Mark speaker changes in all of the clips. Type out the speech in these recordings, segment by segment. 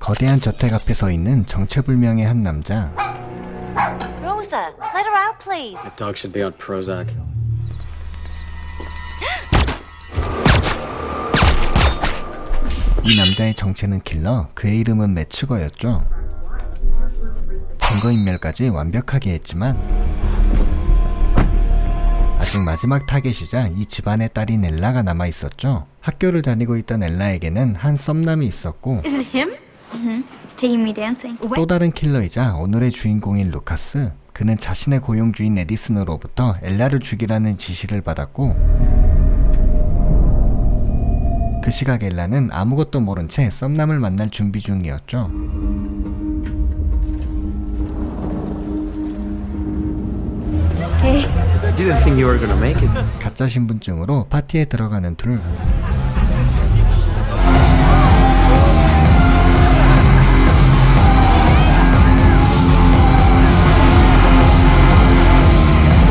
Speaker 1: 거대한 저택 앞에 서 있는 정체불명의 한 남자.
Speaker 2: Rosa, let her out, please.
Speaker 3: That dog should be on Prozac.
Speaker 1: 이 남자의 정체는 킬러, 그의 이름은 매츠거였죠. 증거인멸까지 완벽하게 했지만 아직 마지막 타겟이자 이 집안의 딸인 엘라가 남아있었죠. 학교를 다니고 있던 엘라에게는 한 썸남이 있었고
Speaker 4: Is it him? It's taking me dancing.
Speaker 1: 또 다른 킬러이자 오늘의 주인공인 루카스. 그는 자신의 고용주인 에디슨으로부터 엘라를 죽이라는 지시를 받았고 그 시각 엘라는 아무것도 모른 채 썸남을 만날 준비 중이었죠.
Speaker 4: Hey.
Speaker 5: I didn't think you were gonna make it.
Speaker 1: 가짜 신분증으로 파티에 들어가는 둘.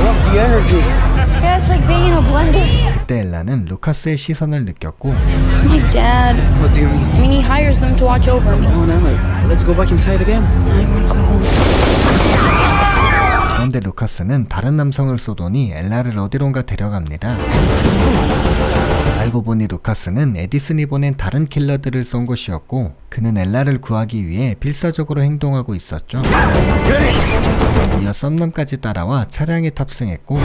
Speaker 5: Love the energy.
Speaker 4: Yeah, it's like being in a blender.
Speaker 1: 그때 엘라는 루카스의 시선을 느꼈고
Speaker 4: It's my dad.
Speaker 5: What do you mean?
Speaker 4: I mean, he hires them to watch over me.
Speaker 5: Come on, Emma. Let's go back inside again.
Speaker 4: I want to go home.
Speaker 1: 그런데 루카스는 다른 남성을 쏘더니 엘라를 어디론가 데려갑니다. 알고 보니 루카스는 에디슨이 보낸 다른 킬러들을 쏜 것이었고 그는 엘라를 구하기 위해 필사적으로 행동하고 있었죠. 이어 썸남까지 따라와 차량에 탑승했고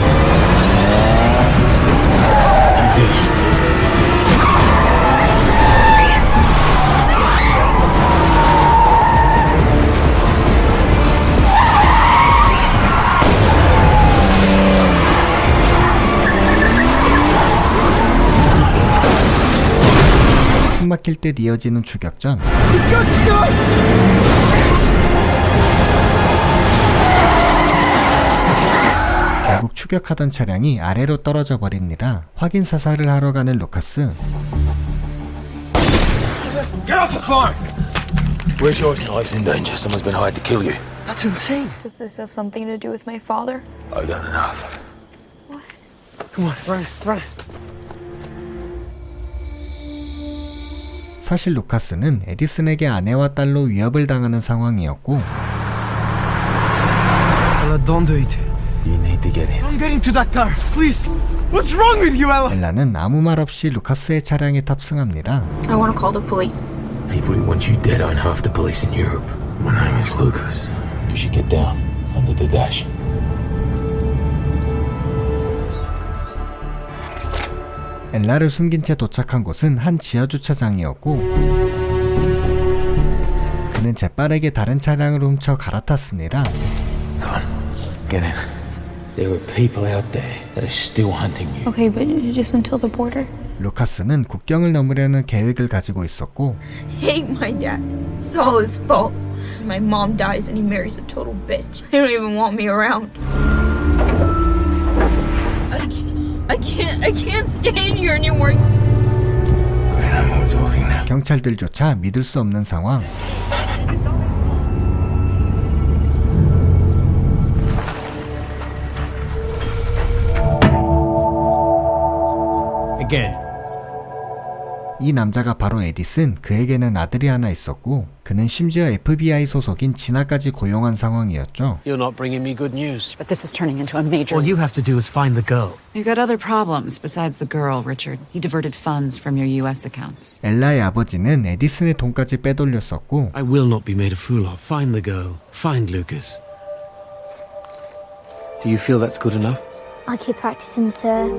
Speaker 1: 숨막힐 듯 이어지는 추격전. 결국 추격하던 차량이 아래로 떨어져 버립니다. 확인 사살을 하러 가는 루카스.
Speaker 5: Get off the farm!
Speaker 6: Where's your life's in danger? Someone's been hired to kill you.
Speaker 5: That's insane.
Speaker 4: Does this have something to do with my father?
Speaker 6: I've done enough.
Speaker 5: Come on, run, run.
Speaker 1: 사실 루카스는 에디슨에게 아내와 딸로 위협을 당하는 상황이었고
Speaker 5: Ella, don't do it.
Speaker 6: You need to get in.
Speaker 5: I'm getting to that car, please. What's wrong with you, Ella?
Speaker 1: 엘라는 아무 말 없이 루카스의 차량에 탑승합니다.
Speaker 4: I want to call the police.
Speaker 6: People who want you dead aren't half the police in Europe. My name is Lucas. You should get down under the dash.
Speaker 1: 엘라를 숨긴 채 도착한 곳은 한 지하주차장이었고 그는 재빠르게 다른 차량을 훔쳐 갈아탔습니다.
Speaker 6: Come on, get in. There are people out there that are still hunting you.
Speaker 4: Okay, but just until the border.
Speaker 1: 루카스는 국경을 넘으려는 계획을 가지고 있었고
Speaker 4: Hate my dad. It's all his fault. My mom dies and he marries a total bitch. They don't even want me around. I can't stand here anymore.
Speaker 6: We're not more talking now.
Speaker 1: 경찰들조차 믿을 수 없는 상황.
Speaker 5: Again.
Speaker 1: 이 남자가 바로 에디슨. 그에게는 아들이 하나 있었고 그는 심지어 FBI 소속인 진아까지 고용한 상황이었죠.
Speaker 3: You're not bringing me good news.
Speaker 7: But this is turning into a major...
Speaker 5: All you have to do is find the girl.
Speaker 7: You got other problems besides the girl, Richard. He diverted funds from your US accounts.
Speaker 1: 엘라의 아버지는 에디슨의 돈까지 빼돌렸었고
Speaker 8: I will not be made a fool of. Find the girl. Find Lucas.
Speaker 3: Do you feel that's good enough?
Speaker 2: I'll keep practicing, sir.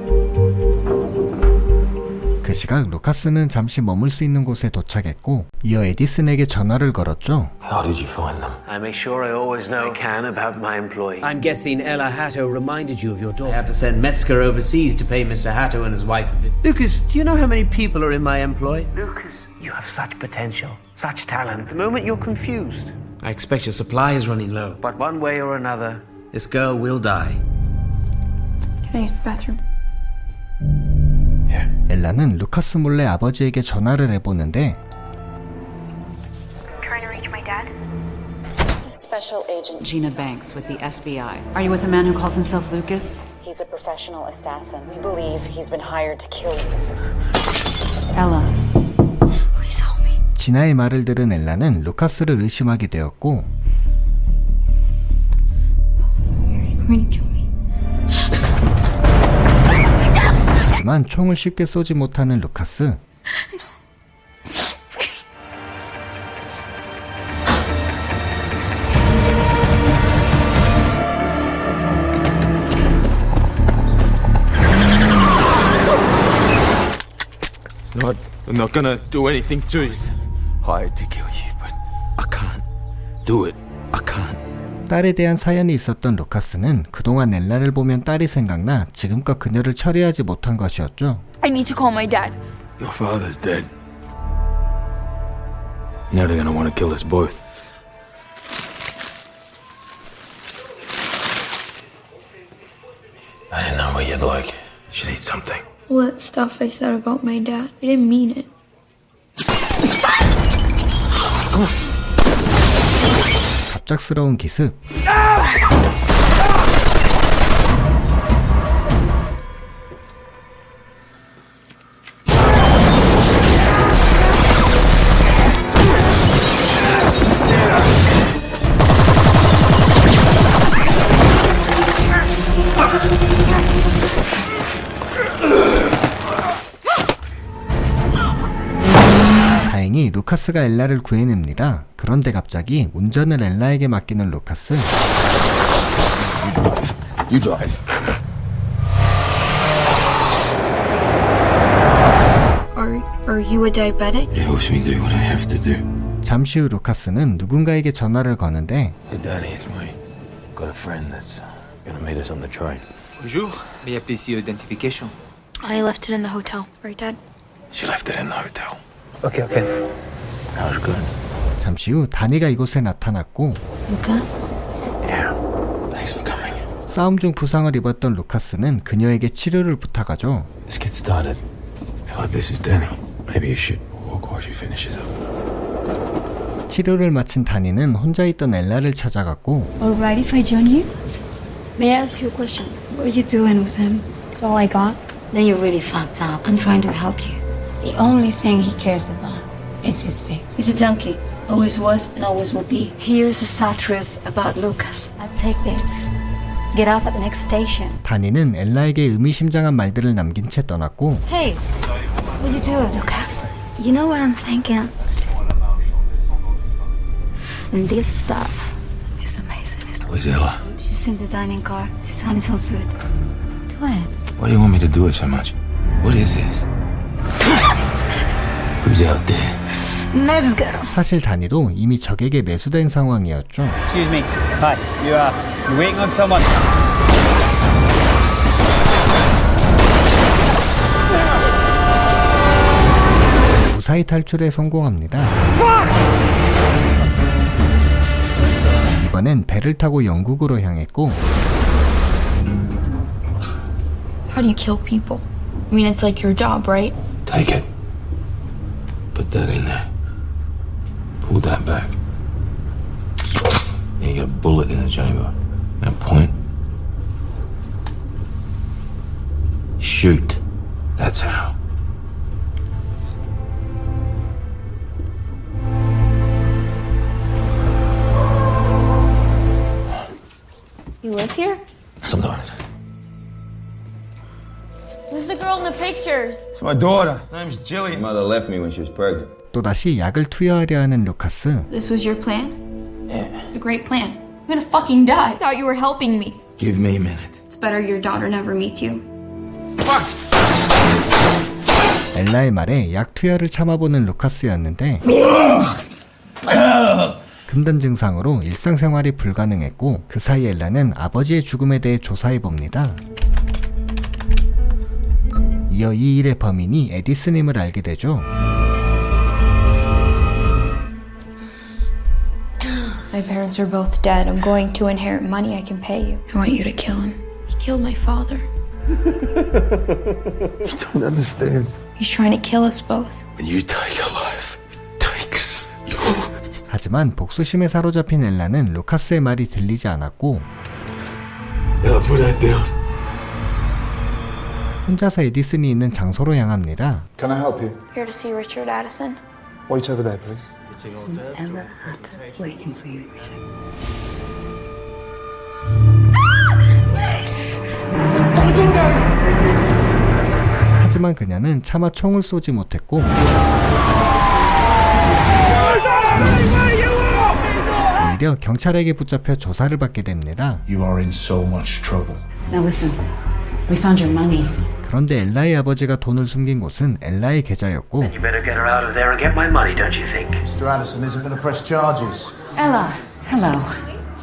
Speaker 1: 그 시각 루카스는 잠시 머물 수 있는 곳에 도착했고 이어 에디슨에게 전화를 걸었죠.
Speaker 6: How did you find them?
Speaker 3: I make sure I always know I can about my employee.
Speaker 9: I'm guessing Ella Hatto reminded you of your daughter. I have to send Metzger overseas to pay Mr. Hatto and his wife a visit. Lucas, do you know how many people are in my employ?
Speaker 3: Lucas, you have such potential, such talent. The moment you're confused.
Speaker 9: I expect your supply is running low.
Speaker 3: But one way or another,
Speaker 9: This girl will die.
Speaker 4: Can I use the bathroom?
Speaker 1: 엘라는 루카스 몰래 아버지에게 전화를 해보는데
Speaker 2: Trying to reach my dad?
Speaker 7: This is Special Agent Gina Banks with the FBI. Are you with a man who calls himself Lucas?
Speaker 10: He's a professional assassin. We believe he's been hired to kill you.
Speaker 7: Ella.
Speaker 4: Please help me.
Speaker 1: 지나의 말을 들은 엘라는 루카스를 의심하게 되었고 하지만 총을 쉽게 쏘지 못하는 루카스.
Speaker 6: I'm not gonna do anything to you. Hired to kill you, but I can't do it. I can't.
Speaker 1: 딸에 대한 사연이 있었던 루카스는 그동안 엘라를 보면 딸이 생각나 지금껏 그녀를 처리하지 못한 것이었죠.
Speaker 4: I need to call my dad.
Speaker 6: Your father's dead. Now they're gonna want to kill us both. I didn't know what you'd like. Should eat something.
Speaker 4: All that stuff I said about my dad, I didn't mean it.
Speaker 1: 갑작스러운 기습. 다행히 루카스가 엘라를 구해냅니다. 그런데 갑자기 운전을 엘라에게 맡기는 루카스.
Speaker 6: You drive.
Speaker 4: Are you a diabetic?
Speaker 6: It helps me do what I have to do.
Speaker 1: 잠시 후 루카스는 누군가에게 전화를 거는데
Speaker 6: Hey, Danny, it's me. Got a friend that's gonna meet us on the train.
Speaker 11: Bonjour. May I please see your identification?
Speaker 4: I left it in the hotel. Right, Dad?
Speaker 6: She left it in the hotel.
Speaker 3: Okay, okay.
Speaker 6: That was good.
Speaker 1: 잠시 후 다니가 이곳에 나타났고
Speaker 10: Lucas?
Speaker 6: Yeah. Thanks for coming.
Speaker 1: 싸움 중 부상을 입었던 루카스는 그녀에게 치료를 부탁하죠.
Speaker 6: Let's get started. Feel like this is Danny. Maybe you should walk while she finishes up.
Speaker 1: 치료를 마친 다니는 혼자 있던 엘라를 찾아갔고
Speaker 2: Alright if I join you? May I ask you a question? What are you doing with him? It's all I got. Then you're really fucked up. I'm trying to help you. The only thing he cares about is his face. He's a junkie. Always was and always will be. Here's the sad truth about Lucas. I'll take this. Get off at the next station.
Speaker 1: 다니는 엘라에게 의미심장한 말들을 남긴 채 떠났고
Speaker 2: Hey, what you doing, Lucas? You know what I'm thinking? And this stuff is amazing.
Speaker 6: Where's Ella?
Speaker 2: She's in the dining car. She's having some food. Do it.
Speaker 6: Why do you want me to do it so much? What is this? Who's out there?
Speaker 2: Let's go.
Speaker 1: 사실 다니도 이미 적에게 매수된 상황이었죠.
Speaker 5: Excuse me. Hi. You're waiting on someone.
Speaker 1: 무사히 탈출에 성공합니다. 이번엔 배를 타고 영국으로 향했고
Speaker 4: How do you kill people? I mean, it's like your job, right?
Speaker 6: Take it. Put that in there. Pull that back. Yeah, you got a bullet in the chamber. Now point. Shoot. That's how.
Speaker 2: You live here?
Speaker 6: Sometimes.
Speaker 4: Who's the girl in the pictures?
Speaker 5: It's my daughter. Her name's Jillian.
Speaker 6: Mother left me when she was pregnant.
Speaker 1: 또다시 약을 투여하려 하는 루카스.
Speaker 4: This was your plan? Yeah. It's a great plan. I'm gonna fucking die. I thought you were helping me.
Speaker 6: Give me a minute.
Speaker 4: It's better your daughter never meets you.
Speaker 1: 엘라의 말에 약 투여를 참아보는 루카스였는데 금단 증상으로 일상생활이 불가능했고 그 사이 엘라는 아버지의 죽음에 대해 조사해봅니다. 이어 이 일의 범인이 에디슨임을 알게 되죠.
Speaker 4: My parents are both dead. I'm going to inherit money I can pay you. I want you to kill him. He killed my father.
Speaker 6: You don't understand.
Speaker 4: He's trying to kill us both.
Speaker 6: When you take a life, takes you.
Speaker 1: 하지만 복수심에 사로잡힌 엘라는 루카스의 말이 들리지 않았고
Speaker 6: Yeah, put that down.
Speaker 1: 혼자서 에디슨이 있는 장소로 향합니다.
Speaker 5: Can I help you?
Speaker 2: Here to see Richard Addison.
Speaker 5: Wait over there, please.
Speaker 2: Ella Hatter waiting for you in reception.
Speaker 1: 하지만 그녀는 차마 총을 쏘지 못했고 오히려 경찰에게 붙잡혀 조사를 받게 됩니다.
Speaker 12: You are in so much trouble.
Speaker 7: Now listen, we found your money.
Speaker 1: 그런데 엘라의 아버지가 돈을 숨긴 곳은 엘라의 계좌였고
Speaker 3: You better get her out of there and get my money, don't you think?
Speaker 12: Mr. Anderson isn't going to press charges.
Speaker 7: Ella, hello.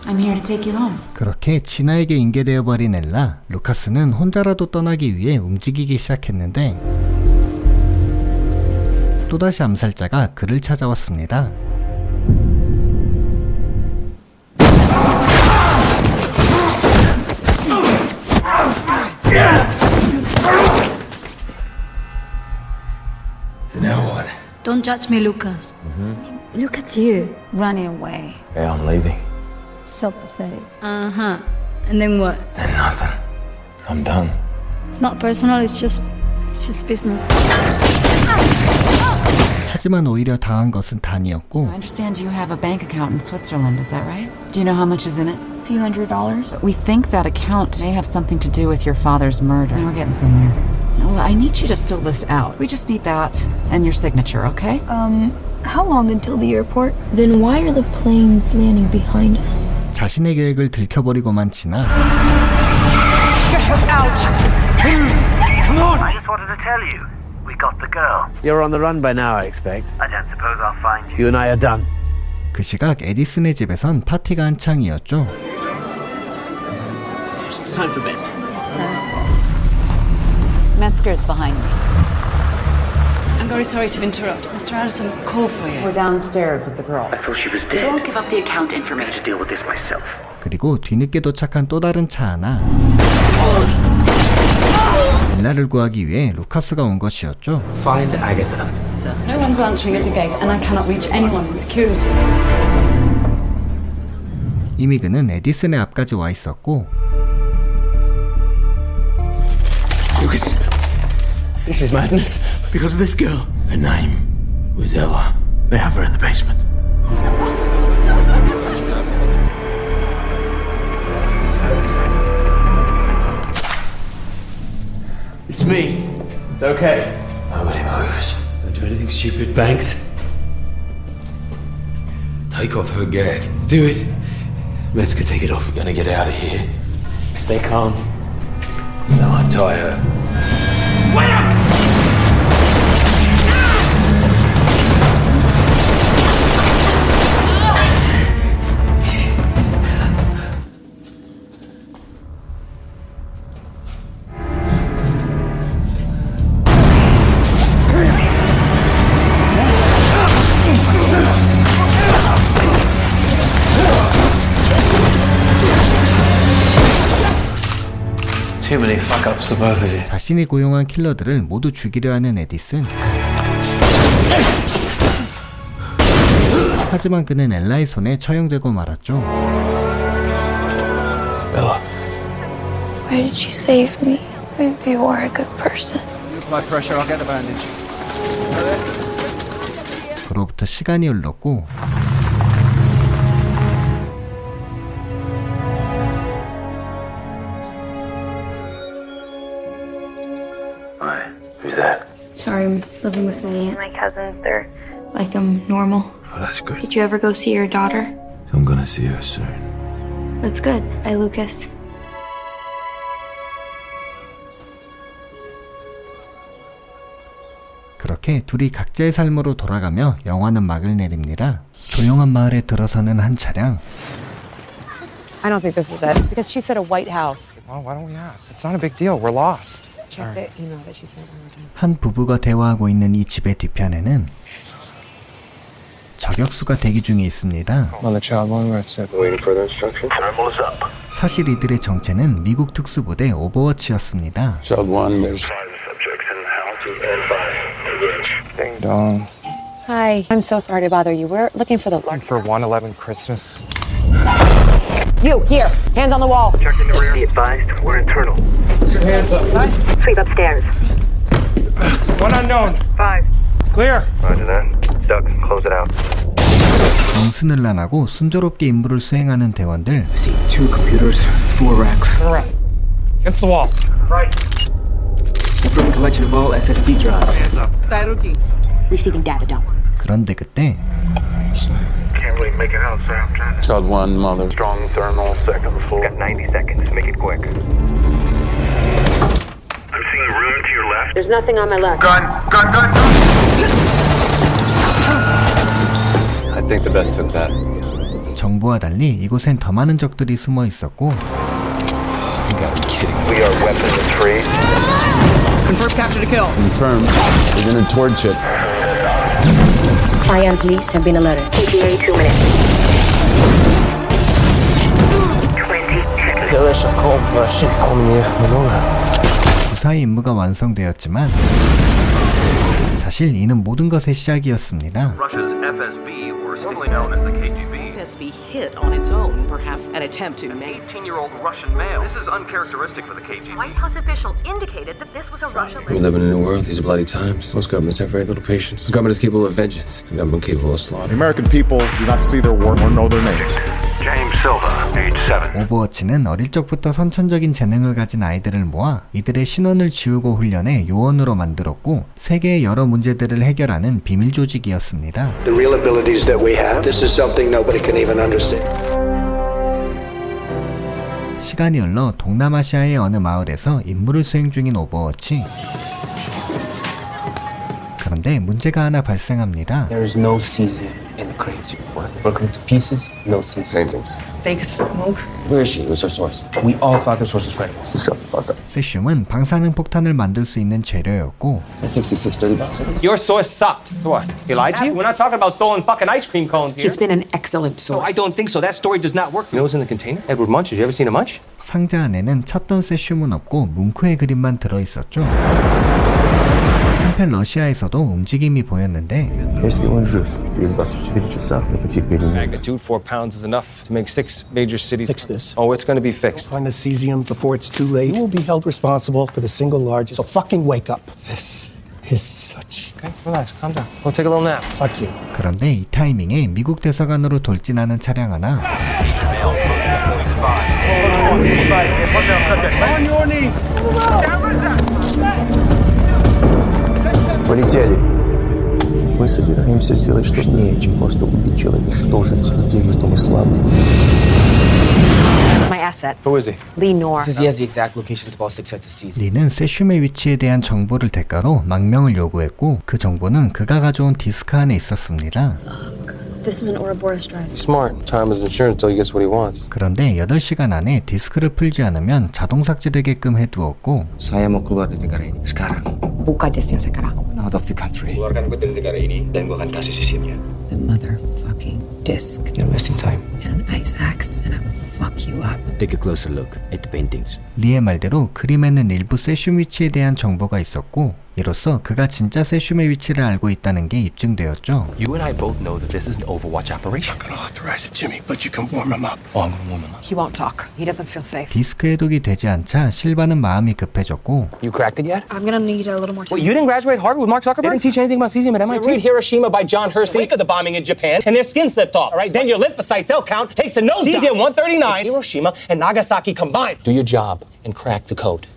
Speaker 7: I'm here to take you home.
Speaker 1: 그렇게 진아에게 인계되어 버린 엘라, 루카스는 혼자라도 떠나기 위해 움직이기 시작했는데 또다시 암살자가 그를 찾아왔습니다.
Speaker 12: Now what?
Speaker 2: Don't judge me, Lucas. Look at you, running away.
Speaker 6: Yeah, I'm leaving.
Speaker 2: So pathetic. Uh-huh. And then what?
Speaker 6: And nothing. I'm done.
Speaker 2: It's not personal, it's just business.
Speaker 1: 하지만 오히려 당한 것은 단이었고
Speaker 7: I understand you have a bank account in Switzerland, is that right? Do you know how much is in it?
Speaker 2: A few $100s.
Speaker 7: We think that account may have something to do with your father's murder. Now we're getting somewhere. Well, I need you to fill this out. We just need that and your signature, okay?
Speaker 13: How long until the airport? Then why are the planes landing behind us?
Speaker 1: 자신의 계획을 들켜버리고만 지나
Speaker 3: Come on! I just wanted to tell you. We got the girl.
Speaker 9: You're on the run by now, I expect.
Speaker 3: I don't suppose I'll find you.
Speaker 9: You and I are done.
Speaker 1: 그 시각 에디슨의 집에선 파티가 한창이었죠.
Speaker 9: Time for bed.
Speaker 7: Metzger's behind me.
Speaker 2: I'm very sorry to interrupt. Mr. Addison, call for you.
Speaker 7: We're downstairs with the girl.
Speaker 3: I thought she was dead.
Speaker 10: Don't give up the account information.
Speaker 3: To deal with this myself.
Speaker 1: 그리고 뒤늦게 도착한 또 다른 차 하나. 엘라를 구하기 위해 루카스가 온 것이었죠.
Speaker 6: Find Agatha.
Speaker 2: No one's answering at the gate, and I cannot reach anyone in security.
Speaker 1: 이미 그는 에디슨의 앞까지 와 있었고
Speaker 6: Lucas, this is madness. Because of this girl. Her name was Ella. They have her in the basement. It's me. It's okay. Nobody moves. Don't do anything stupid, Banks. Take off her gag. Do it. Metzger, take it off. We're gonna get out of here. Stay calm. Now untie her. Wait up! Too many fuck-ups for both of you.
Speaker 1: 자신이 고용한 킬러들을 모두 죽이려 하는 에디슨. 하지만 그는 엘라의 손에 처형되고 말았죠.
Speaker 6: Ella.
Speaker 13: Why did you save me? You were a good person.
Speaker 11: Apply pressure, I'll get the bandage.
Speaker 1: 그로부터 시간이 흘렀고
Speaker 3: Hi, who's that?
Speaker 13: Sorry, I'm living with me and my cousins. They're like normal.
Speaker 6: Oh, that's good.
Speaker 13: Did you ever go see your daughter?
Speaker 6: I'm gonna see her soon.
Speaker 13: That's good. Bye, Lucas.
Speaker 1: 그렇게 둘이 각자의 삶으로 돌아가며 영화는 막을 내립니다. 조용한 마을에 들어서는 한 차량.
Speaker 14: I don't think this is it because she said a white house.
Speaker 11: Well, why don't we ask? It's not a big deal. We're lost.
Speaker 14: Check the email that she sent.
Speaker 1: 한 부부가 대화하고 있는 이 집의 뒤편에는 저격수가 대기 중에 있습니다.
Speaker 11: On the child one where it said
Speaker 3: Waiting for the instruction. Thermal is up.
Speaker 1: 사실 이들의 정체는 미국 특수부대 오버워치였습니다.
Speaker 6: Child one, there's
Speaker 3: Subjects in house and fire. Engage.
Speaker 11: ding dong.
Speaker 14: Hi, I'm so sorry to bother you. We're looking for the
Speaker 11: For 111 Christmas.
Speaker 14: You here, hands on the wall.
Speaker 3: Check in the rear. Be advised, we're internal.
Speaker 11: Your hands up.
Speaker 3: Sweep upstairs.
Speaker 11: One unknown.
Speaker 3: 5.
Speaker 11: Clear.
Speaker 3: Roger that. Doug, close it out.
Speaker 1: 능수능란하고 순조롭게 임무를 수행하는 대원들.
Speaker 15: I see 2 computers, 4 racks.
Speaker 11: Against the wall. Right.
Speaker 15: Confirm collection of all SSD drives.
Speaker 10: Receiving data dump.
Speaker 1: 그런데 그때
Speaker 3: Can't really make it out, sir. I'm trying to.
Speaker 6: Child 1, mother.
Speaker 3: Strong thermal, second floor. Got 90 seconds. Make it quick. I'm seeing a room to your left.
Speaker 10: There's nothing on my left.
Speaker 3: Gun!
Speaker 11: I think the best took that.
Speaker 1: 정보와 달리 이곳엔 더 많은 적들이 숨어 있었고
Speaker 3: We are weapons free.
Speaker 15: Confirm capture to kill.
Speaker 6: Confirmed. Within a torch chip.
Speaker 10: Ion police have been alerted. ETA 2 minutes. 20 seconds.
Speaker 1: 무사히 임무가 완성되었지만 사실 이는 모든 것의 시작이었습니다.
Speaker 16: Russia's FSB, or formerly known as the KGB.
Speaker 17: FSB hit on its own, perhaps an attempt to make
Speaker 16: 18-year-old Russian male. This is uncharacteristic for the KGB.
Speaker 18: White House official indicated that this was a Russian.
Speaker 6: We live in a new world. These are bloody times. Most governments have very little patience. The government is capable of vengeance. The government capable of slaughter.
Speaker 12: The American people do not see their war or know their names.
Speaker 3: James Silva, age 7.
Speaker 1: 오버워치는 어릴 적부터 선천적인 재능을 가진 아이들을 모아 이들의 신원을 지우고 훈련해 요원으로 만들었고 세계의 여러 문제들을 해결하는 비밀 조직이었습니다.
Speaker 19: The real abilities that we have, this is something nobody can even understand.
Speaker 1: 시간이 흘러 동남아시아의 어느 마을에서 임무를 수행 중인 오버워치. 그런데 문제가 하나 발생합니다.
Speaker 15: There is no season in the crate. Broken to pieces, no season.
Speaker 6: Same things.
Speaker 17: fake smoke.
Speaker 6: Where is she? Who's her source?
Speaker 15: We all thought the source was credible.
Speaker 6: Shut the fuck up.
Speaker 1: 세슘은 방사능 폭탄을 만들 수 있는 재료였고
Speaker 6: That's 6630 pounds.
Speaker 20: Your source sucked. What? He lied to you? We're not talking about stolen fucking ice cream cones here.
Speaker 14: He's been an excellent
Speaker 20: No,
Speaker 14: source.
Speaker 20: I don't think so. That story does not work. You know what's in the container? Edward Munch. Have you ever seen a munch?
Speaker 1: 상자 안에는 쳤던 세슘은 없고 뭉크의 그림만 들어있었죠. 한편 러시아에서도 움직임이 보였는데
Speaker 11: Magnitude 4 pounds is enough to make 6 major cities.
Speaker 21: Fix this.
Speaker 11: Oh, it's going to be fixed.
Speaker 21: Find the cesium before it's too late. You will be held responsible for the single largest. So fucking wake up. This is such.
Speaker 11: Okay, relax, calm down. Go take a little nap.
Speaker 21: Fuck you.
Speaker 1: 그런데 이 타이밍에 미국 대사관으로 돌진하는 차량 하나.
Speaker 22: Полетели. Мы собираемся сделать что-то нечем, просто убить человека, уничтожить идею, что мы слабые.
Speaker 14: It's my asset.
Speaker 11: Who is he?
Speaker 14: Lee Noor.
Speaker 15: Says he has the exact locations of all 6 sets of season.
Speaker 1: 리는 세슘의 위치에 대한 정보를 대가로 망명을 요구했고 그 정보는 그가 가져온 디스크 안에 있었습니다.
Speaker 2: This is an Ouroboros drive.
Speaker 11: Smart. Time is insurance until he gets what he wants.
Speaker 1: 그런데 8시간 안에 디스크를 풀지 않으면 자동 삭제되게끔 해두었고
Speaker 15: Saya mau keluar dari negara ini sekarang.
Speaker 14: Buka disknya sekarang.
Speaker 15: Out of the country.
Speaker 19: Keluarkan gue dari negara ini dan gue akan kasih SIM-nya.
Speaker 7: The motherfucking disc.
Speaker 15: You're wasting time.
Speaker 7: And an ice axe, and I will fuck you up.
Speaker 15: Take a closer look at the paintings.
Speaker 1: 리의 말대로 그림에는 일부 세슘 위치에 대한 정보가 있었고 이로써 그가 진짜 세슘의 위치를 알고 있다는 게 입증되었죠.
Speaker 23: You and I both know that this is an Overwatch operation.
Speaker 21: I'm gonna authorize it, Jimmy, but you can warm him up.
Speaker 11: Oh, I'm gonna warm him up.
Speaker 14: He won't talk. He doesn't feel safe.
Speaker 1: 디스크 해독이 되지 않자 실바는 마음이 급해졌고
Speaker 20: You cracked it yet?
Speaker 2: I'm gonna need a little more time.
Speaker 20: Well, you didn't graduate Harvard with Mark Zuckerberg? They didn't teach anything about cesium at MIT. Read Hiroshima by John Hersey. The week of the bombing in Japan, and their skin slipped off. All right, then your lymphocyte cell count takes a nosedive. Cesium-139, Hiroshima and Nagasaki combined. Do your job and crack the code.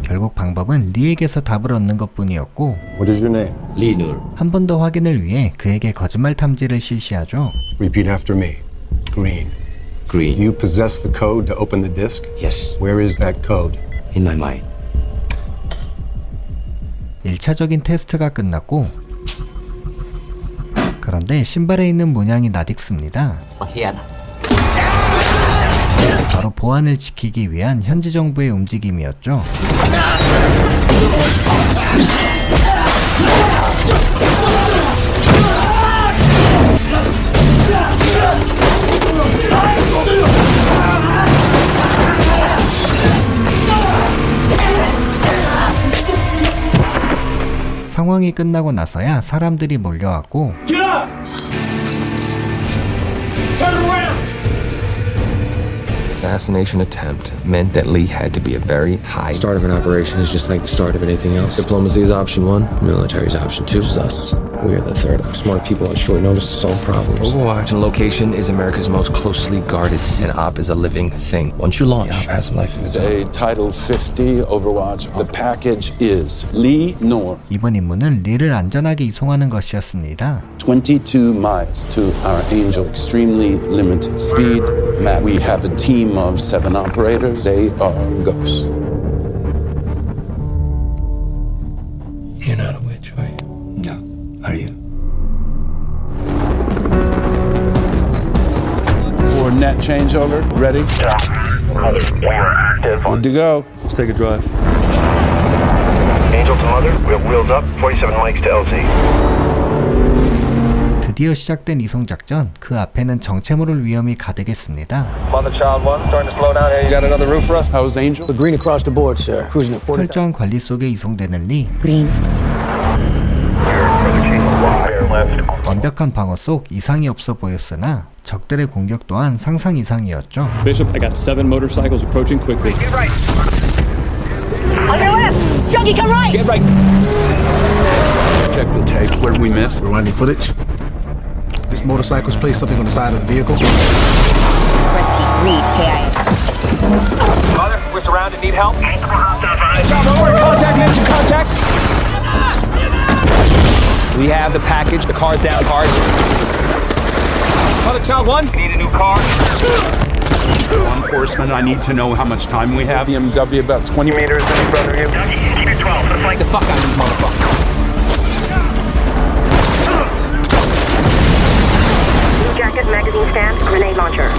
Speaker 1: 결국 방법은 리에게서 답을 얻는 것뿐이었고
Speaker 12: What is your name?
Speaker 19: Lee Noor.
Speaker 1: 한 번 더 확인을 위해 그에게 거짓말 탐지를 실시하죠.
Speaker 12: Repeat after me. Green.
Speaker 19: Green.
Speaker 12: Do you possess the code to open the disk?
Speaker 19: Yes.
Speaker 12: Where is that code?
Speaker 19: In my mind.
Speaker 1: 1차적인 테스트가 끝났고 그런데 신발에 있는 문양이 낯익습니다. 바로 보안을 지키기 위한 현지 정부의 움직임이었죠. 상황이 끝나고 나서야 사람들이 몰려왔고
Speaker 5: Get up! Turn around!
Speaker 11: assassination attempt meant that Lee had to be a very high.
Speaker 15: Start of an operation is just like the start of anything else. Diplomacy is option 1, military is option 2. Is us. We are the third. Smart people on short notice to solve problems.
Speaker 11: Overwatch location is America's most closely guarded, and Op is a living thing. Once you launch, Op has a life of its own.
Speaker 4: Day Title 50 Overwatch. The package is Lee Norm.
Speaker 1: 이번 임무는 리를 안전하게 이송하는 것이었습니다.
Speaker 4: 22 miles to our Angel. Extremely limited speed. Map. We have a team of 7 operators. They are ghosts.
Speaker 15: You're not a witch, are you?
Speaker 4: No. Are you? For net changeover. Ready? Good to go.
Speaker 12: Let's take a drive.
Speaker 16: Angel to Mother, wheels up, 47 mics to LZ.
Speaker 1: 드디어 시작된 이송작전, 그 앞에는 정체모를 위험이 가득했습니다.
Speaker 16: Mother Child 1, starting to slow down here. You got another route for us?
Speaker 4: How's Angel?
Speaker 21: We're green across the board, sir. Cruising at 40.
Speaker 1: 철저한 관리 속에 이송되는 리.
Speaker 13: Green.
Speaker 1: 완벽한 방어 속 이상이 없어 보였으나 적들의 공격 또한 상상 이상이었죠.
Speaker 8: Bishop, I got 7 motorcycles approaching quickly.
Speaker 16: Get right.
Speaker 18: On your left! Yogi, come right!
Speaker 16: Get right.
Speaker 4: Check the tape. Where did we miss?
Speaker 5: We're running footage. This motorcycle's placed something on the side of the vehicle.
Speaker 18: Gretzky, read, KIA.
Speaker 16: Mother, we're surrounded. Need help?
Speaker 20: Chopper, we're in contact. Engine contact. We have the package. The car's down. Cars. Mother Child 1.
Speaker 16: Need a new car?
Speaker 4: Law enforcement, I need to know how much time we have. BMW about 20 meters in front of you.
Speaker 16: Keep it 12. Let's
Speaker 20: Like the fuck out of these motherfuckers.
Speaker 10: Jacket, magazine stand, grenade launcher.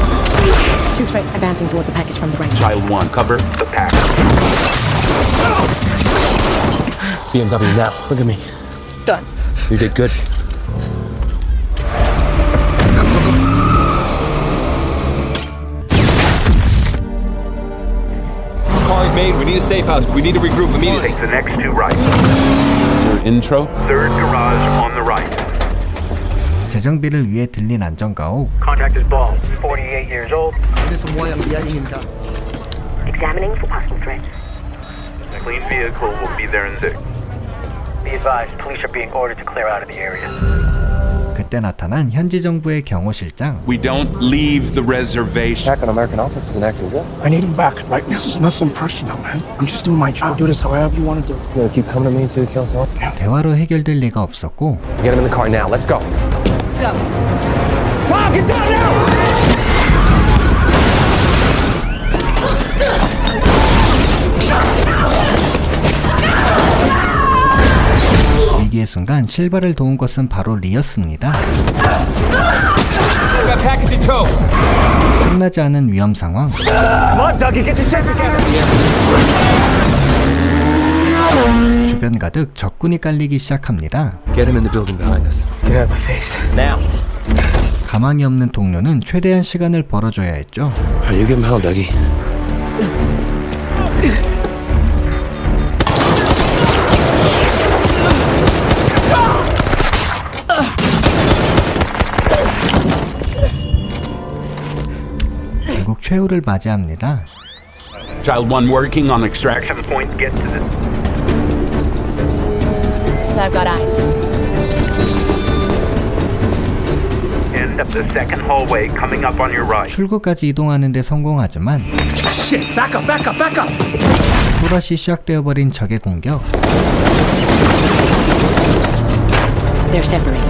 Speaker 18: 2 threats advancing toward the package from the right.
Speaker 4: Child 1, cover the pack.
Speaker 15: BMW now. Look at me.
Speaker 18: Done.
Speaker 15: You did good.
Speaker 20: Car is made. We need a safe house. We need to regroup immediately.
Speaker 16: Take the next 2 right.
Speaker 4: Your intro.
Speaker 16: 3rd garage on the right.
Speaker 1: 재정비를 위해 들린 안전가옥.
Speaker 16: Contact is Ball, 48 years old.
Speaker 10: Examining for possible threats.
Speaker 16: Clean vehicle will be there in 6. Be advised, police are being ordered to clear out of the area.
Speaker 1: 그때 나타난 현지 정부의 경호실장.
Speaker 4: We don't leave the reservation.
Speaker 15: Attack on American office is an act of war.
Speaker 21: I need him back, right? This is nothing personal, man. I'm just doing my job. Do this however you want to do.
Speaker 15: You gonna keep coming to me until you kill someone?
Speaker 1: 대화로 해결될 리가 없었고
Speaker 15: Get him in the car now. Let's go.
Speaker 18: Let's go.
Speaker 20: Bob, get down now!
Speaker 1: 위기의 순간 실바를 도운 것은 바로 리였습니다.
Speaker 20: Got package in tow.
Speaker 1: 끝나지 않은 위험 상황.
Speaker 20: Come on, Dougie, get your shit together.
Speaker 1: 주변 가득 적군이 깔리기 시작합니다.
Speaker 15: Get him in the building behind us.
Speaker 20: Get out of my face. Now.
Speaker 1: 가망이 없는 동료는 최대한 시간을 벌어줘야 했죠.
Speaker 15: You give him hell, Dougie.
Speaker 1: 결국 최후를 맞이합니다.
Speaker 4: Child 1 working on extraction.
Speaker 16: Action point, get to the...
Speaker 18: So I've got eyes.
Speaker 16: End of the second hallway, coming up on your right.
Speaker 1: 출구까지 이동하는 데 성공하지만
Speaker 20: Shit, back up, back up, back up.
Speaker 1: 또다시 시작되어버린 적의 공격.
Speaker 18: They're separated.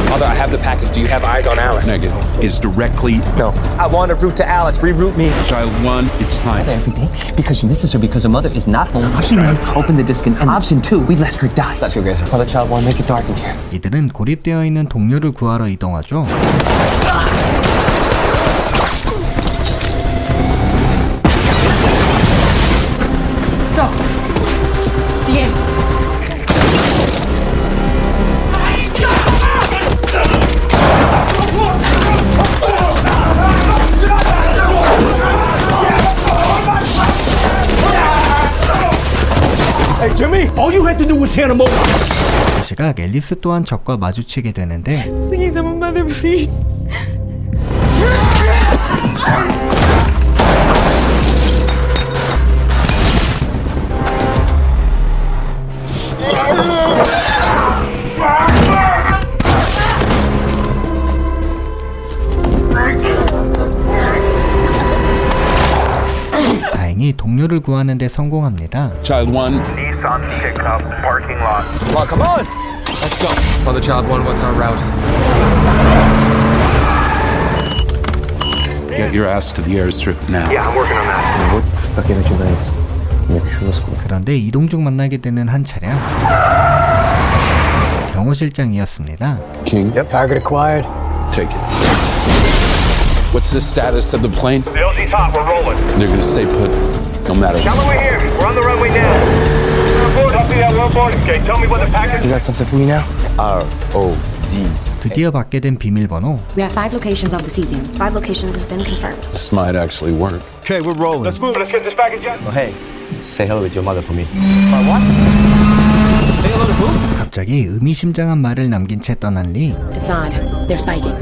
Speaker 20: Mother, I have the package. Do you have eyes on Alice?
Speaker 4: Negative. Is directly.
Speaker 15: No.
Speaker 20: I want a route to Alice. Reroute me.
Speaker 4: Child 1, it's time.
Speaker 15: Every day because she misses her because her mother is not home. Option 1, open the disc, and option 2, we let her die. Let's go get her. Father, Child 1, make it dark in here.
Speaker 1: 이들은 고립되어 있는 동료를 구하러 이동하죠.
Speaker 20: Hey, Jimmy, all you had to do was hand him over.
Speaker 1: 그 시각 앨리스 또한 적과 마주치게 되는데
Speaker 14: Please, I'm a mother, please.
Speaker 1: 다행히 동료를 구하는 데 성공합니다.
Speaker 4: Child 1.
Speaker 16: Nissan pickup, parking lot.
Speaker 11: Come on, come on! Let's go. Father Child 1, what's our route?
Speaker 4: Get your ass to the airstrip now.
Speaker 16: Yeah, I'm working on that.
Speaker 22: Вот как и начинается. Нет еще Москвы.
Speaker 1: 그런데 이동 중 만나게 되는 한 차량. 경호실장이었습니다.
Speaker 4: King.
Speaker 22: Yep, target acquired.
Speaker 4: Take it. What's the status of the plane?
Speaker 16: The LG's hot, we're rolling.
Speaker 4: They're gonna stay put, no matter
Speaker 16: Tell them
Speaker 4: what.
Speaker 16: we're here. We're on the runway now. Copy that, we're aboard. Okay, tell me what the package
Speaker 22: You got something for me now? R-O-G.
Speaker 1: 드디어 받게 된 비밀번호.
Speaker 10: We have 5 locations of the cesium. 5 locations have been confirmed.
Speaker 4: This might actually work.
Speaker 5: Okay, we're rolling.
Speaker 16: Let's move. Let's get this package done.
Speaker 22: Oh, hey, say hello with your mother for me.
Speaker 1: 갑자기 의미심장한 말을 남긴 채 떠난 리.
Speaker 10: It's on. They're spiking.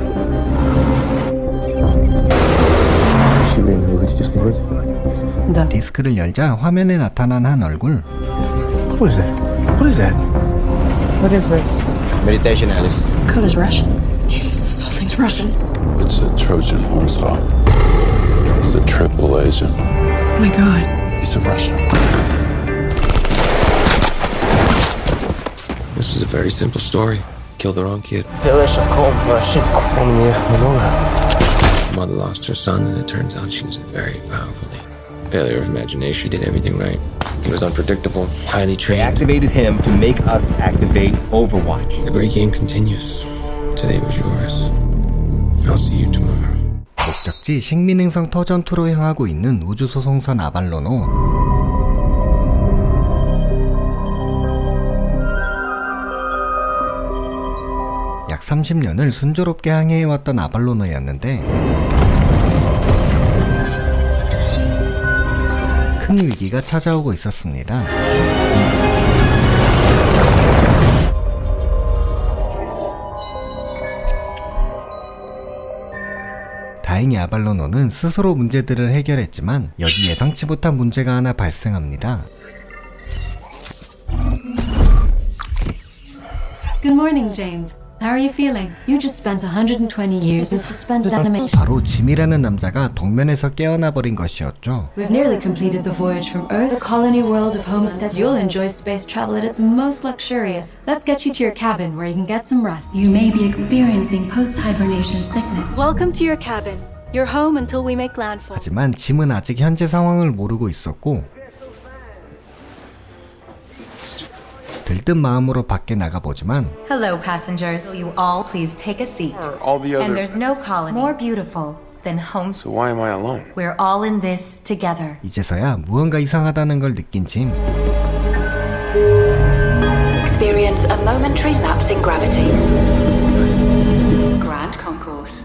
Speaker 22: Расширение вы хотите сказать?
Speaker 10: Да.
Speaker 1: 디스크를 열자 화면에 나타난 한 얼굴.
Speaker 22: What is that? What is that?
Speaker 10: What is this?
Speaker 22: Meditation, Alice.
Speaker 10: Code is Russian. Jesus, this whole thing's Russian.
Speaker 4: It's a Trojan horse hawk. He's a triple agent.
Speaker 10: Oh my god.
Speaker 4: He's a Russian.
Speaker 11: This was a very simple story. Killed the wrong kid. Mother lost her son, and it turns out she was a very powerful lady. Failure of imagination. She did everything right. He was unpredictable, highly trained.
Speaker 3: They activated him to make us activate Overwatch.
Speaker 11: The great game continues. Today was yours. I'll see you tomorrow.
Speaker 1: 목적지 식민행성 터전투로 향하고 있는 우주소송선 아발로노. 약 30년을 순조롭게 항해해왔던 아발로노였는데 큰 위기가 찾아오고 있었습니다. 다행히 아발로노는 스스로 문제들을 해결했지만 여기 예상치 못한 문제가 하나 발생합니다.
Speaker 2: Good morning, James. How are you feeling? You just spent 120 years in suspended animation.
Speaker 1: 바로 짐이라는 남자가 동면에서 깨어나 버린 것이었죠.
Speaker 2: We've nearly completed the voyage from Earth, the colony world of Homestead. You'll enjoy space travel at its most luxurious. Let's get you to your cabin where you can get some rest. You may be experiencing post-hibernation sickness. Welcome to your cabin. Your home until we make landfall.
Speaker 1: 하지만 짐은 아직 현재 상황을 모르고 있었고 들뜬 마음으로 밖에 나가보지만
Speaker 9: Hello, passengers. Will you all please take a seat?
Speaker 6: All the other...
Speaker 9: And there's no colony more beautiful than home.
Speaker 6: So why am I alone?
Speaker 9: We're all in this together.
Speaker 1: 이제서야 무언가 이상하다는 걸 느낀 짐.
Speaker 17: Experience a momentary lapse in gravity. Grand Concourse.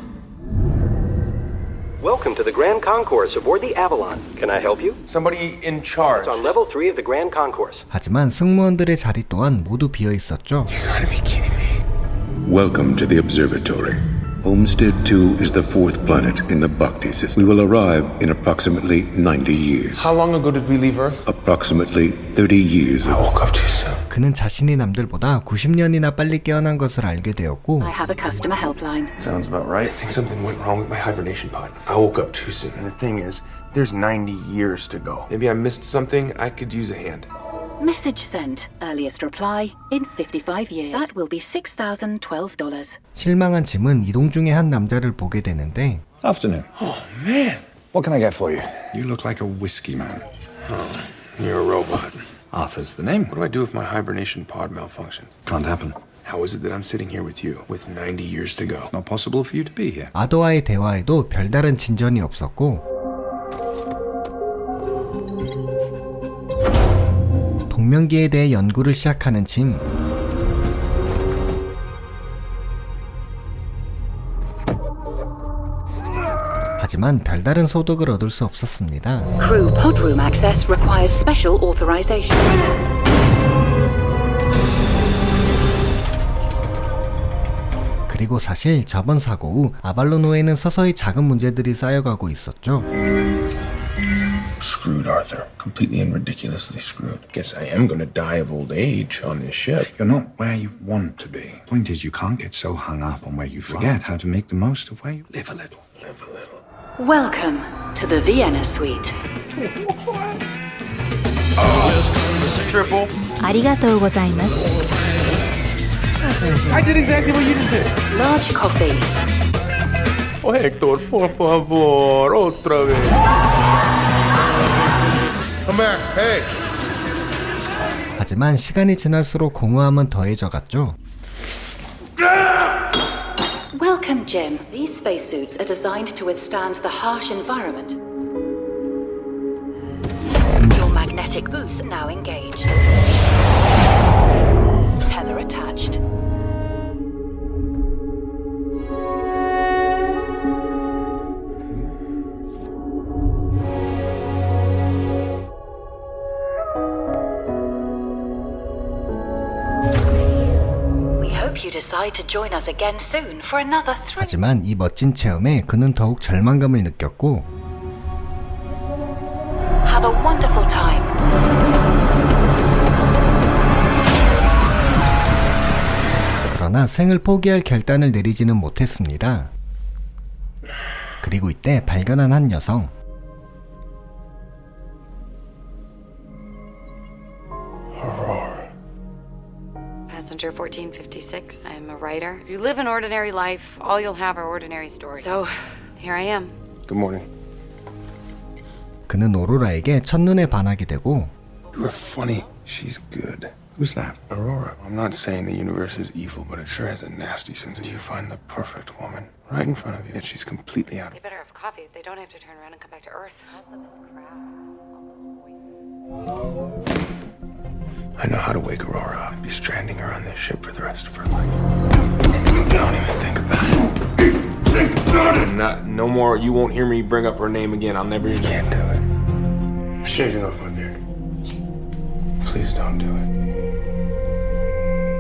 Speaker 24: Welcome to the Grand Concourse aboard the Avalon. Can I help you?
Speaker 6: Somebody in charge.
Speaker 24: It's on level 3 of the Grand Concourse.
Speaker 1: 하지만 승무원들의 자리 또한 모두 비어 있었죠.
Speaker 6: You gotta be kidding me.
Speaker 25: Welcome to the observatory. Homestead 2 is the fourth planet in the Bhakti system. We will arrive in approximately 90 years.
Speaker 6: How long ago did we leave Earth?
Speaker 25: Approximately 30 years
Speaker 6: I
Speaker 25: ago.
Speaker 6: woke up too soon.
Speaker 1: 그는 자신이 남들보다 90년이나 빨리 깨어난 것을 알게 되었고
Speaker 17: I have a customer helpline.
Speaker 6: Sounds about right. I think something went wrong with my hibernation pod. I woke up too soon. And the thing is, there's 90 years to go. Maybe I missed something. I could use a hand.
Speaker 17: Message sent. Earliest reply in 55 years. That will be $6,012.
Speaker 1: 실망한 짐은 이동 중에 한 남자를 보게 되는데
Speaker 12: Afternoon.
Speaker 6: Oh, man.
Speaker 12: What can I get for you?
Speaker 6: You look like a whiskey man. Oh, you're a robot.
Speaker 12: Arthur's the name.
Speaker 6: What do I do if my hibernation pod malfunctions?
Speaker 12: Can't happen.
Speaker 6: How is it that I'm sitting here with you with 90 years to go?
Speaker 12: It's not possible for you to be here.
Speaker 1: 아도와의 대화에도 별다른 진전이 없었고 동면기에 대해 연구를 시작하는 짐. 하지만 별다른 소득을 얻을 수 없었습니다.
Speaker 17: Crew pod room access requires special authorization.
Speaker 1: 그리고 사실 저번 사고 후 아발로노에는 서서히 작은 문제들이 쌓여가고 있었죠.
Speaker 11: Screwed, Arthur. Completely and ridiculously screwed. Guess I am gonna die of old age on this ship.
Speaker 12: You're not where you want to be. Point is, you can't get so hung up on where you forget how to make the most of where you live a little.
Speaker 11: Live a little.
Speaker 17: Welcome to the Vienna Suite.
Speaker 5: Triple.
Speaker 2: ありがとうございます。
Speaker 5: I did exactly what you just did.
Speaker 17: Large coffee.
Speaker 6: Oh, Hector, por favor, otra vez.
Speaker 5: Come back. Hey.
Speaker 1: 하지만 시간이 지날수록 공허함은 더해져갔죠.
Speaker 17: Welcome, Jim. These spacesuits are designed to withstand the harsh environment. Your magnetic boots now engaged. Tether attached. You decide to join us again soon for another thrill.
Speaker 1: 하지만 이 멋진 체험에 그는 더욱 절망감을 느꼈고
Speaker 17: Have a wonderful time.
Speaker 1: 그러나 생을 포기할 결단을 내리지는 못했습니다. 그리고 이때 발견한 한 여성.
Speaker 14: Passenger 1456. I'm a writer. If you live an ordinary life, all you'll have are ordinary stories. So, here I am.
Speaker 11: Good morning.
Speaker 1: 그는 오로라에게 첫눈에 반하게 되고
Speaker 11: You are funny. She's good. Who's that? Aurora. I'm not saying the universe is evil, but it sure has a nasty sense of you find the perfect woman right in front of you, and she's completely out of
Speaker 14: They better have coffee. They don't have to turn around and come back to Earth.
Speaker 11: I know how to wake Aurora up. I'd be stranding her on this ship for the rest of her life. Don't even think about it.
Speaker 6: No more. You won't hear me bring up her name again. I'll never even.
Speaker 11: Can't do it. I'm shaving off my beard. Please don't do it.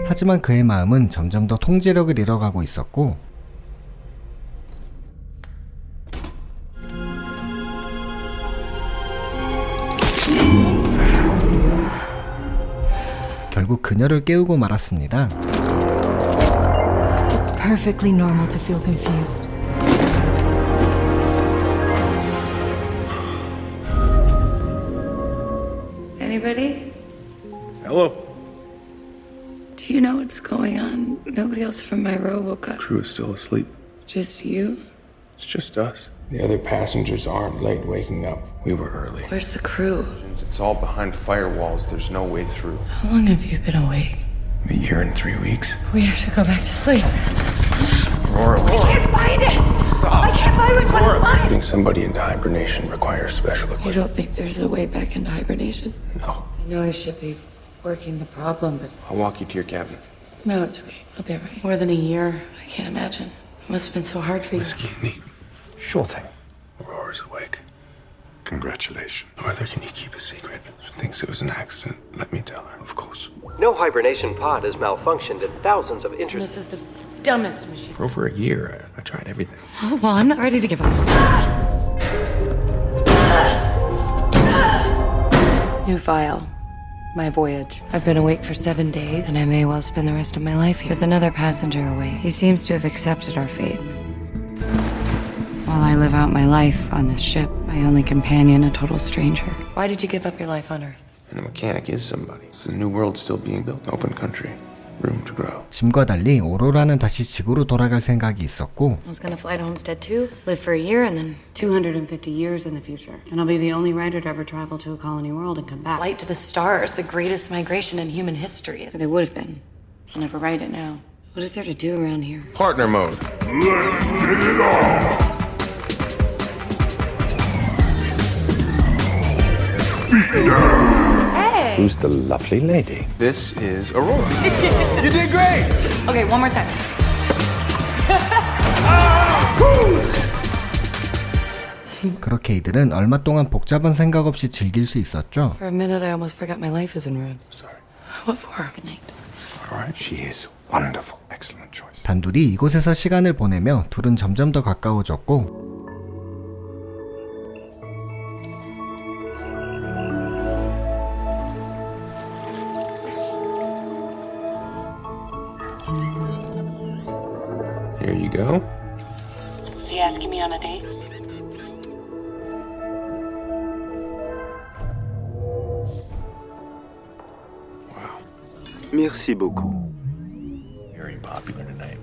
Speaker 1: 하지만 그의 마음은 점점 더 통제력을 잃어가고 있었고 결국 그녀를 깨우고 말았습니다.
Speaker 10: It's perfectly normal to feel confused.
Speaker 2: Anybody?
Speaker 6: Hello.
Speaker 2: Do you know what's going on? Nobody else from my row woke up.
Speaker 11: Crew is still asleep.
Speaker 2: Just you?
Speaker 11: It's just us. The other passengers aren't late waking up. We were early.
Speaker 2: Where's the crew?
Speaker 6: It's all behind firewalls. There's no way through.
Speaker 2: How long have you been awake?
Speaker 11: A year and 3 weeks.
Speaker 2: We have to go back to sleep.
Speaker 11: Aurora,
Speaker 2: I can't find it!
Speaker 11: Stop.
Speaker 2: I can't find which one is mine!
Speaker 11: Putting somebody into hibernation requires special
Speaker 2: You
Speaker 11: equipment.
Speaker 2: don't think there's a way back into hibernation?
Speaker 11: No.
Speaker 2: I know I should be working the problem, but
Speaker 6: I'll walk you to your cabin.
Speaker 2: no, it's okay. I'll be all right. More than a year, I can't imagine. It must have been so hard for you.
Speaker 11: Whiskey and meat.
Speaker 12: Sure thing.
Speaker 11: Aurora's awake.
Speaker 12: Congratulations.
Speaker 11: Arthur, can you keep a secret? She thinks it was an accident. Let me tell her.
Speaker 12: Of course.
Speaker 24: No hibernation pod has malfunctioned in thousands of
Speaker 2: This
Speaker 24: interesting.
Speaker 2: is the dumbest machine.
Speaker 11: For over a year, I tried everything.
Speaker 2: Oh, well, I'm not ready to give up. New file. My voyage. I've been awake for 7 days, and I may well spend the rest of my life here. There's another passenger away. He seems to have accepted our fate. While I live out my life on this ship, my only companion, a total stranger. Why did you give up your life on Earth?
Speaker 11: And a mechanic is somebody. It's a new world still being built. Open country. Room to grow.
Speaker 1: 짐과 달리 오로라는 다시 지구로 돌아갈 생각이 있었고
Speaker 14: I was gonna fly to Homestead 2, live for a year, and then 250 years in the future. And I'll be the only writer to ever travel to a colony world and come back. Flight to the stars, the greatest migration in human history. There would have been. I'll never write it now. What is there to do around here?
Speaker 6: Partner mode.
Speaker 14: Hey!
Speaker 12: Who's the lovely lady?
Speaker 6: This is Aurora.
Speaker 5: You did great!
Speaker 14: Okay, one more time.
Speaker 1: 그렇게 이들은 얼마 동안 복잡한 생각 없이 즐길 수 있었죠.
Speaker 2: For a minute, I almost forgot my life is in ruins.
Speaker 11: Sorry.
Speaker 2: What for? Good night.
Speaker 12: All right, she is wonderful. Excellent choice.
Speaker 1: 단둘이 이곳에서 시간을 보내며 둘은 점점 더 가까워졌고
Speaker 11: Here you go.
Speaker 14: Is he asking me on a date?
Speaker 22: Merci beaucoup.
Speaker 11: Very popular tonight.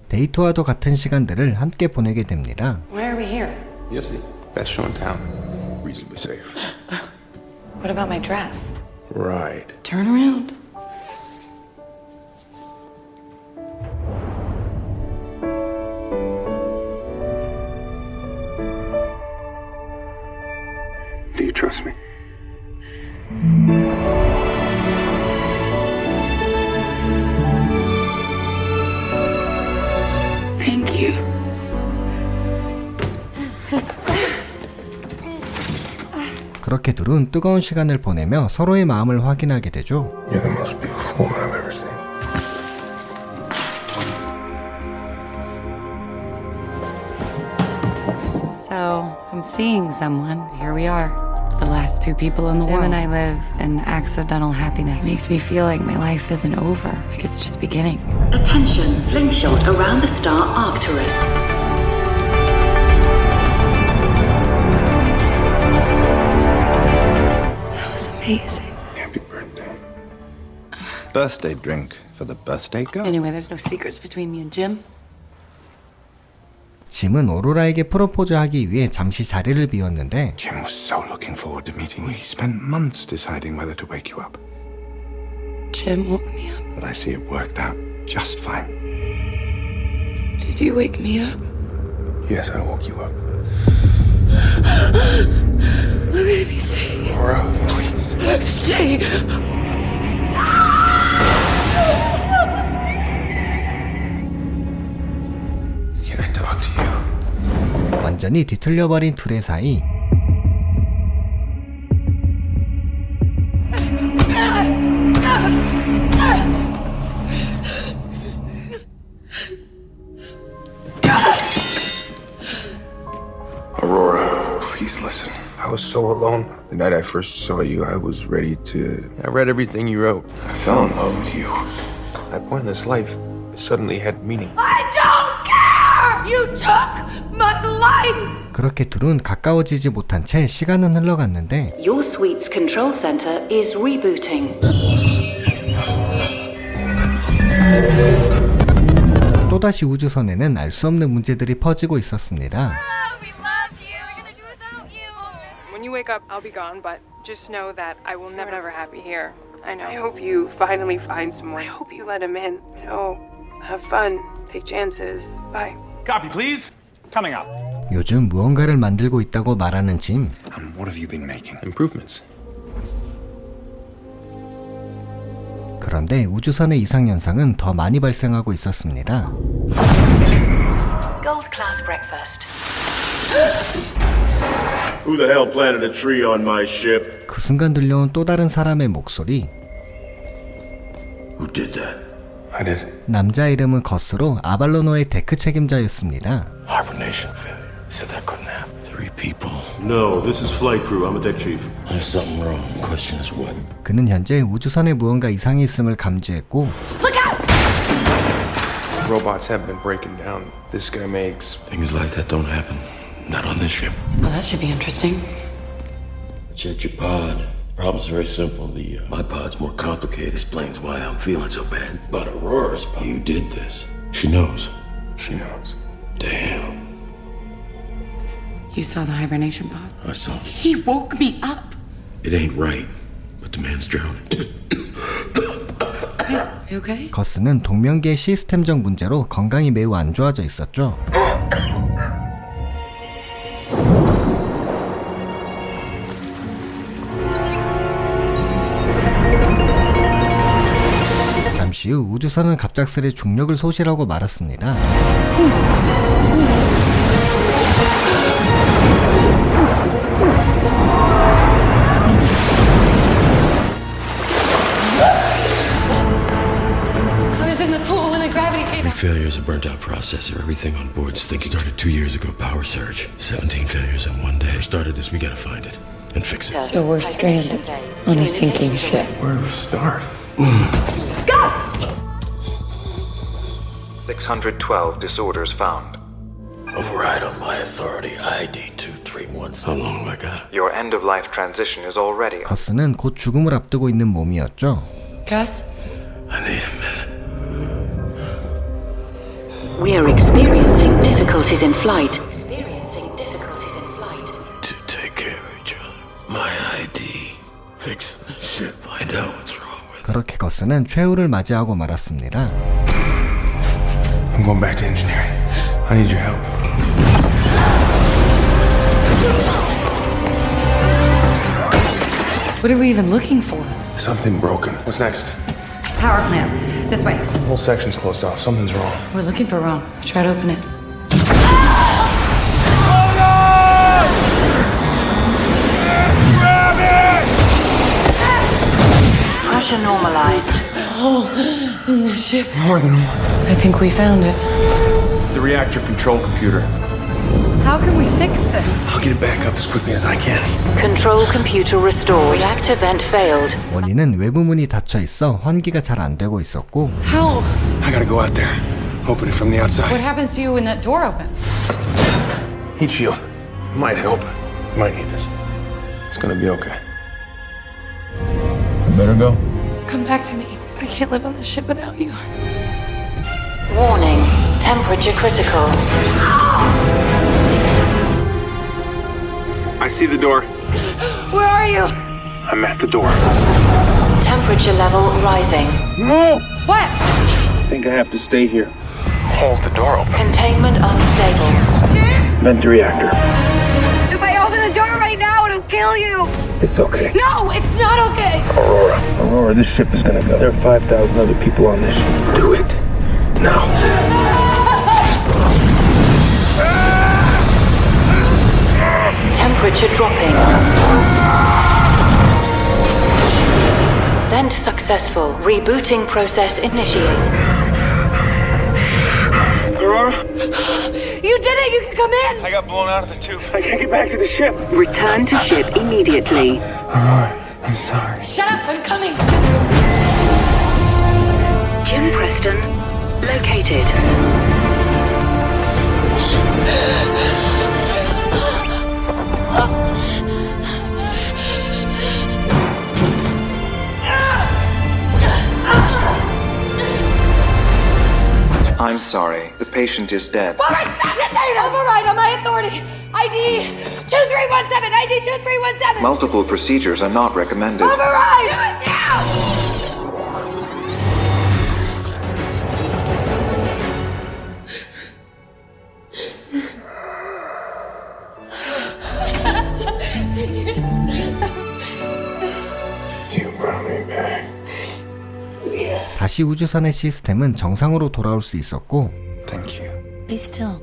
Speaker 1: 데이트와도 같은 시간들을 함께 보내게 됩니다.
Speaker 14: Why are we here?
Speaker 11: You'll see. Best show in town. Reasonably safe.
Speaker 14: What about my dress?
Speaker 11: Right.
Speaker 14: Turn around.
Speaker 11: Do you trust me?
Speaker 14: Thank you.
Speaker 1: 그렇게 둘은 뜨거운 시간을 보내며 서로의 마음을 확인하게 되죠.
Speaker 11: You're the most beautiful woman I've ever seen.
Speaker 14: So, I'm seeing someone. Here we are. The last two people in the world. Jim and I live in accidental happiness. It makes me feel like my life isn't over. Like it's just beginning.
Speaker 17: Attention, slingshot around the star Arcturus.
Speaker 14: That was amazing.
Speaker 11: Happy birthday.
Speaker 12: Birthday drink for the birthday girl.
Speaker 14: Anyway, there's no secrets between me and Jim.
Speaker 1: 짐은 오로라에게 프로포즈하기 위해 잠시 자리를 비웠는데
Speaker 12: Jim was so looking forward to meeting you. He spent months deciding whether to wake you up.
Speaker 14: Jim woke me up.
Speaker 12: But I see it worked out just fine.
Speaker 14: Did you wake me up?
Speaker 11: Yes, I woke you up.
Speaker 14: I'm gonna be sick.
Speaker 11: Laura, please.
Speaker 14: Stay.
Speaker 11: Can I talk to you?
Speaker 1: 완전히 뒤틀려버린 둘의 사이.
Speaker 11: Aurora, please listen. I was so alone. The night I first saw you, I was ready to... I read everything you wrote. I fell in love with you. That pointless life suddenly had meaning.
Speaker 18: I don't care! You took my life!
Speaker 1: 그렇게 둘은 가까워지지 못한 채 시간은 흘러갔는데
Speaker 17: Your suite's control center is rebooting.
Speaker 1: 또다시 우주선에는 알 수 없는 문제들이 퍼지고 있었습니다.
Speaker 7: When you wake up, I'll be gone, but just know that I will never happy here. I know. I hope you finally find someone. I hope you let him in. Oh, have fun. Take chances. Bye.
Speaker 5: Copy, please. Coming up.
Speaker 1: 요즘 무언가를 만들고 있다고 말하는 짐.
Speaker 12: And what have you been making?
Speaker 11: Improvements.
Speaker 1: 그런데 우주선의 이상현상은 더 많이 발생하고 있었습니다.
Speaker 17: Gold class breakfast.
Speaker 8: Who the hell planted a tree on my ship?
Speaker 1: 그 순간 들려온 또 다른 사람의 목소리.
Speaker 8: Who did that?
Speaker 11: I did.
Speaker 1: 남자 이름은 거스로 아발로노의 데크 책임자였습니다.
Speaker 8: Hibernation failure. Said that couldn't happen. 3 people. No, this is flight crew. I'm a deck chief.
Speaker 6: There's something wrong. The question is what?
Speaker 1: 그는 현재 우주선에 무언가 이상이 있음을 감지했고
Speaker 11: Robots have been breaking down. This guy makes...
Speaker 8: Things like that don't happen. Not on this ship.
Speaker 14: Well, that should be interesting.
Speaker 8: Check your pod. Problem's very simple. My pod's more complicated. Explains why I'm feeling so bad. But Aurora's pod. You did this. She knows.
Speaker 11: She knows.
Speaker 8: Damn.
Speaker 14: You saw the hibernation pods.
Speaker 8: I saw.
Speaker 14: He woke me up.
Speaker 8: It ain't right. But the man's drowning.
Speaker 14: You okay?
Speaker 1: 거스는 동명계의 시스템적 문제로 건강이 매우 안 좋아져 있었죠. 잠시 후 우주선은 갑작스레 중력을 소실하고 말았습니다.
Speaker 14: How does it
Speaker 18: in the pool when the gravity came
Speaker 8: Every failure is a burnt-out processor. Everything on board's thinking. Started 2 years ago. Power surge. 17 failures in one day. Started this. We gotta find it and fix it.
Speaker 14: So we're stranded on a sinking ship.
Speaker 11: Where do we start?
Speaker 18: Gus!
Speaker 13: 612 disorders found.
Speaker 8: Override on my authority. ID 2317. How long have I got?
Speaker 13: Your end-of-life transition is already.
Speaker 1: 커스는 곧 죽음을 앞두고 있는 몸이었죠.
Speaker 14: Gus?
Speaker 8: I need a minute.
Speaker 17: We are experiencing difficulties in flight.
Speaker 8: To take care of each other. My ID. Fix the ship. Find out what's wrong with it.
Speaker 1: 그렇게 커스는 최후를 맞이하고 말았습니다.
Speaker 11: I'm going back to engineering. I need your help.
Speaker 14: What are we even looking for?
Speaker 11: Something broken. What's next?
Speaker 14: Power plant. This way.
Speaker 11: The whole section's closed off. Something's wrong.
Speaker 14: We're looking for Ron. Try to open it.
Speaker 17: Pressure normalized.
Speaker 14: Oh, in the ship.
Speaker 11: More than one.
Speaker 14: I think we found it.
Speaker 11: It's the reactor control computer.
Speaker 18: How can we fix this?
Speaker 11: I'll get it back up as quickly as I can.
Speaker 17: Control computer restored. Reactor vent failed.
Speaker 1: 원인은 외부 문이 닫혀 있어 환기가 잘 안 되고 있었고
Speaker 18: How?
Speaker 11: I gotta go out there. Open it from the outside.
Speaker 18: What happens to you when that door opens?
Speaker 11: Heat shield. Might help. Might need this. It's gonna be okay. I better go.
Speaker 18: Come back to me. I can't live on this ship without you.
Speaker 17: Warning. Temperature critical.
Speaker 11: I see the door.
Speaker 18: Where are you?
Speaker 11: I'm at the door.
Speaker 17: Temperature level rising.
Speaker 11: No!
Speaker 18: What?
Speaker 11: I think I have to stay here. Hold the door open.
Speaker 17: Containment unstable.
Speaker 11: Vent the reactor.
Speaker 18: If I open the door right now, it'll kill you.
Speaker 11: It's okay.
Speaker 18: No, it's not okay.
Speaker 11: Aurora, this ship is gonna go. There are 5,000 other people on this ship. Do it. Now.
Speaker 17: Temperature dropping. Vent successful. Rebooting process initiate.
Speaker 11: Aurora?
Speaker 18: You did it! You can come in!
Speaker 11: I got blown out of the tube. I can't get back to the ship.
Speaker 17: Return to ship immediately.
Speaker 11: Aurora, I'm sorry.
Speaker 18: Shut up! I'm coming!
Speaker 17: Jim Preston located.
Speaker 13: I'm sorry. The patient is dead.
Speaker 18: Override on my authority! ID 2317! ID 2317!
Speaker 13: Multiple procedures are not recommended.
Speaker 18: Override! Do it now!
Speaker 11: You brought me back.
Speaker 1: 다시 우주선의 시스템은 정상으로 돌아올 수 있었고
Speaker 11: Thank you.
Speaker 14: Be still.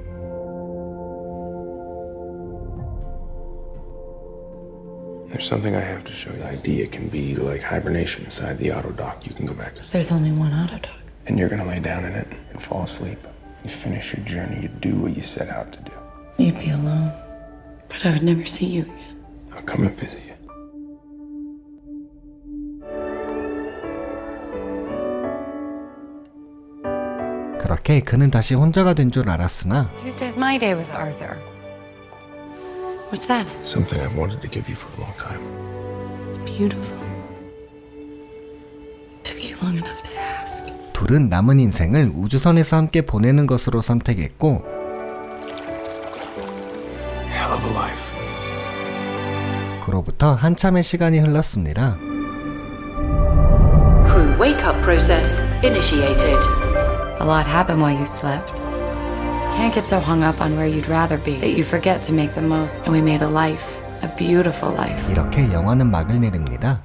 Speaker 11: There's something I have to show you. The idea can be like hibernation inside the auto dock. You can go back to sleep.
Speaker 14: There's only one auto dock.
Speaker 11: And you're gonna lay down in it and fall asleep. You finish your journey. You do what you set out to do.
Speaker 14: You'd be alone. But I would never see you again.
Speaker 11: I'll come and visit you.
Speaker 1: 그렇게 그는 다시 혼자가 된 줄 알았으나
Speaker 14: Tuesday's my day with Arthur. What's that?
Speaker 11: Something I've wanted to give you for a long time.
Speaker 14: It's beautiful. Took you long enough to ask.
Speaker 1: 둘은 남은 인생을 우주선에서 함께 보내는 것으로 선택했고
Speaker 11: Hell of a life.
Speaker 1: 그로부터 한참의 시간이 흘렀습니다.
Speaker 17: Crew wake-up process initiated.
Speaker 14: A lot happened while you slept. Can't get so hung up on where you'd rather be that you forget to make the most. And we made a life, a beautiful life.
Speaker 1: 이렇게 영화는 막을 내립니다.